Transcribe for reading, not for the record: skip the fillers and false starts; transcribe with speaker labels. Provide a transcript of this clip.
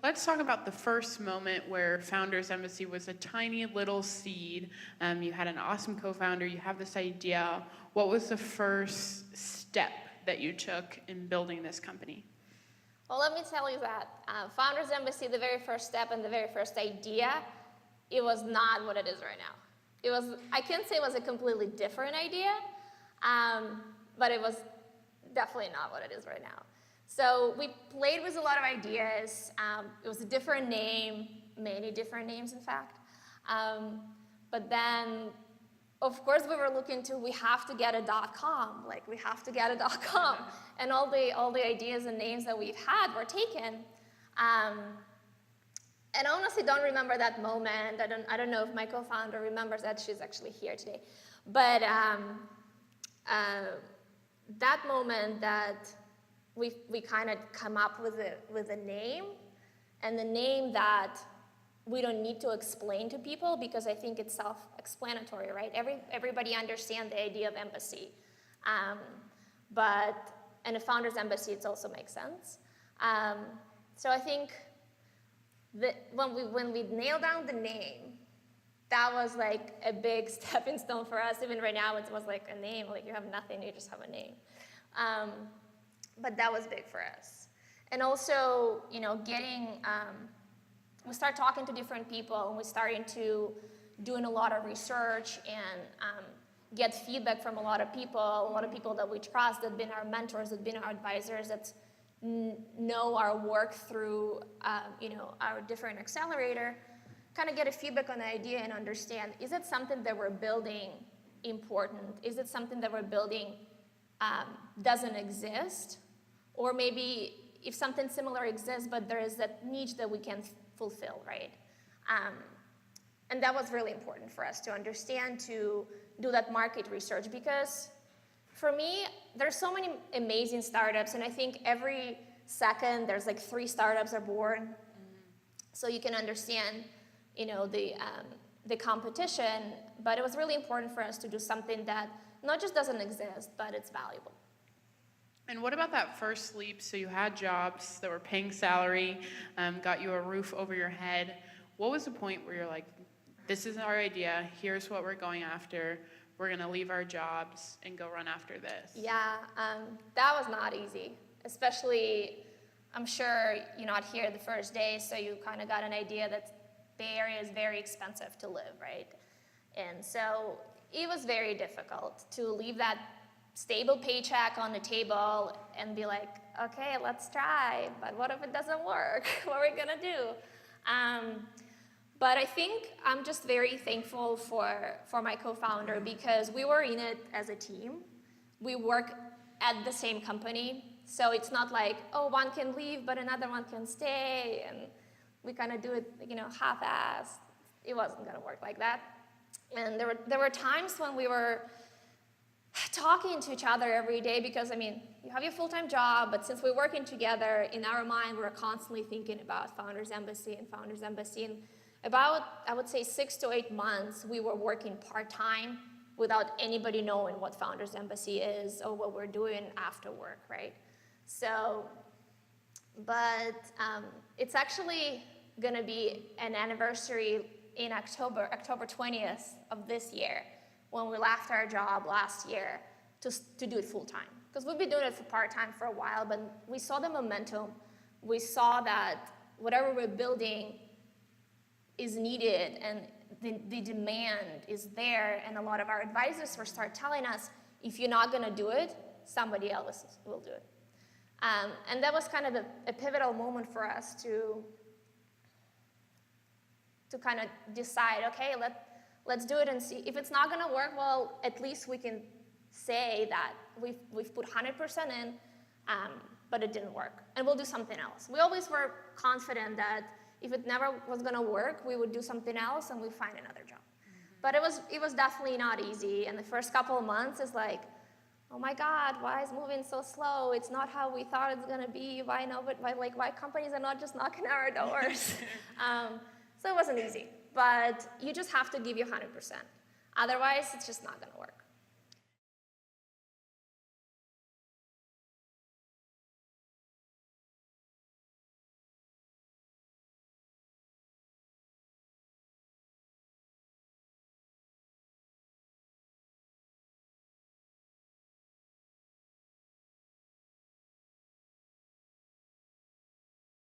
Speaker 1: let's talk about the first moment where Founders Embassy was a tiny little seed. You had an awesome co-founder, you have this idea. What was the first step that you took in building this company?
Speaker 2: Well, let me tell you that Founders Embassy, the very first step and the very first idea, it was not what it is right now. It was, I can't say it was a completely different idea, but it was definitely not what it is right now. So we played with a lot of ideas. It was a different name, many different names, in fact. But then, of course, we were looking to, we have to get a .com, like we have to get a .com. And all the ideas and names that we've had were taken. And I honestly don't remember that moment. I don't know if my co-founder remembers that. She's actually here today. But that moment that we kind of come up with a name, and the name that we don't need to explain to people because I think it's self-explanatory, right? Everybody understands the idea of embassy. And a founder's embassy, it also makes sense. So I think that when we nailed down the name, that was like a big stepping stone for us. Even right now, it was like a name, like you have nothing, you just have a name. But that was big for us. And also, you know, we start talking to different people, and we started to doing a lot of research and get feedback from a lot of people that we trust, that have been our mentors, that have been our advisors, that know our work through, you know, our different accelerator, kind of get a feedback on the idea and understand, is it something that we're building important? Is it something that we're building doesn't exist? Or maybe if something similar exists, but there is that niche that we can fulfill, right? And that was really important for us to understand, to do that market research, because for me, there's so many amazing startups, and I think every second there's like 3 startups are born. So you can understand, you know, the competition, but it was really important for us to do something that not just doesn't exist, but it's valuable.
Speaker 1: And what about that first leap? So you had jobs that were paying salary, got you a roof over your head. What was the point where you're like, this is our idea, here's what we're going after, we're gonna leave our jobs and go run after this?
Speaker 2: Yeah, that was not easy, especially, I'm sure you're not here the first day, so you kind of got an idea that Bay Area is very expensive to live, right? And so it was very difficult to leave that stable paycheck on the table and be like, okay, let's try, but what if it doesn't work? What are we gonna do? But I think I'm just very thankful for my co-founder, because we were in it as a team. We work at the same company, so it's not like, oh, one can leave, but another one can stay, and we kind of do it, you know, half-assed. It wasn't gonna work like that. And there were times when we were talking to each other every day, because, I mean, you have your full-time job, but since we're working together, in our mind, we're constantly thinking about Founders Embassy and Founders Embassy. And about, I would say, 6 to 8 months, we were working part-time without anybody knowing what Founders Embassy is or what we're doing after work, right? So, but it's actually gonna be an anniversary in October 20th of this year, when we left our job last year to do it full-time. Because we've been doing it for part-time for a while, but we saw the momentum. We saw that whatever we're building is needed, and the demand is there, and a lot of our advisors will start telling us, if you're not gonna do it, somebody else will do it. And that was kind of a pivotal moment for us to kind of decide, okay, let's do it and see. If it's not gonna work, well, at least we can say that we've put 100% in, but it didn't work, and we'll do something else. We always were confident that if it never was gonna work, we would do something else and we'd find another job. But it was definitely not easy, and the first couple of months is like, oh my God, why is moving so slow? It's not how we thought it's gonna be. Why companies are not just knocking on our doors? So it wasn't easy, but you just have to give you 100%. Otherwise, it's just not gonna work.